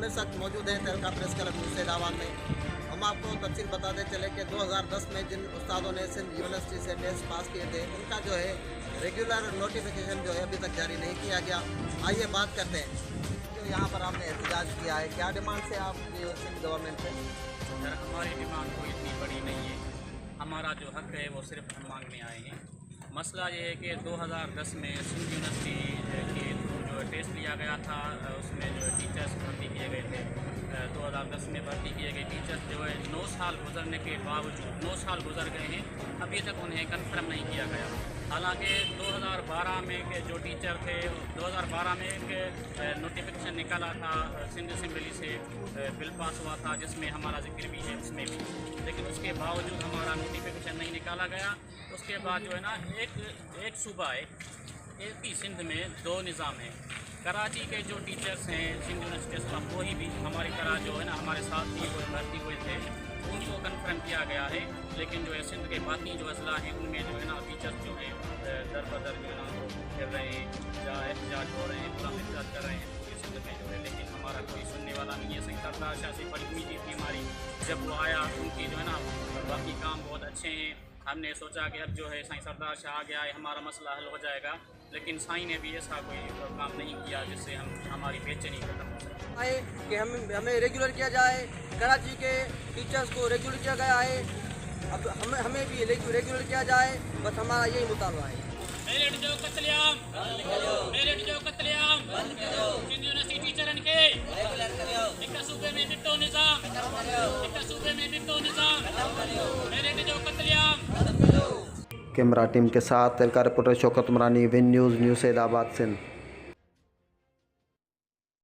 हम इस वक्त मौजूद हैं तहलका प्रेस क्लब मुर्शिदाबाद में। हम आपको तफसील बताते चले कि 2010 में जिन उस्तादों ने सिंध यूनिवर्सिटी से टेस्ट पास किए थे उनका जो है रेगुलर नोटिफिकेशन जो है अभी तक जारी नहीं किया गया। आइए बात करते हैं। जो यहाँ पर आपने एहतजाज किया है, क्या डिमांड से आप सिंध गवर्नमेंट से? सर हमारी डिमांड कोई इतनी बड़ी नहीं है, हमारा जो हक है वो सिर्फ हम मांगने आए हैं। मसला ये है कि 2010 में सिंध यूनिवर्सिटी के जो टेस्ट लिया गया था उसमें जो टीचर्स भर्ती किए गए थे, 2010 में भर्ती किए गए टीचर्स जो है 9 साल गुजरने के बावजूद 9 साल गुजर गए हैं, अभी तक उन्हें कन्फर्म नहीं किया गया। हालांकि 2012 में के जो टीचर थे 2012 में एक नोटिफिकेशन निकाला था सिंध असेंबली से, बिल पास हुआ था जिसमें हमारा जिक्र भी है उसमें भी, लेकिन उसके बावजूद हमारा नोटिफिकेशन नहीं निकाला गया। उसके बाद जो है ना एक सूबा है, एक ही सिंध में 2 निज़ाम हैं। कराची के जो टीचर्स हैं सिंध यूनिवर्सिटी से वही भी हमारी तरह जो है ना हमारे साथ ही वो भर्ती हुए थे, उनको कन्फर्म किया गया है। लेकिन जो है सिंध के बाकी जो अजला हैं उनमें जो है ना टीचर्स जो हैं दर बदर जो है ना वो फिर रहे हैं, एहतजाज हो रहे हैं, पूरा एहतजाज कर रहे हैं पूरी सिंध में जो है, लेकिन हमारा कोई सुनने वाला नहीं है। सही सरदार शाह से बड़ी उम्मीद थी हमारी, जब वो आया उनकी जो है ना बाकी काम बहुत अच्छे हैं। हमने सोचा कि अब जो है साईं सरदार शाह आ गया है हमारा मसला हल हो जाएगा, लेकिन साईं ने भी ऐसा कोई काम नहीं किया जिससे हमारी बेचैनी खत्म हो सके। आए कि हमें रेगुलर किया जाए, कराची के टीचर्स को रेगुलर किया गया है, अब हमें भी रेगुलर किया जाए, बस हमारा यही मुतालबा है। मेरठ जो कत्लेआम सिंध यूनिवर्सिटी टीचरन के एक सूबे में नितो निज़ाम मेरठ जो कत्लेआम। कैमरा टीम के साथ तहलका reporter Shaukat Umrani, Win News, Murshidabad, Sindh.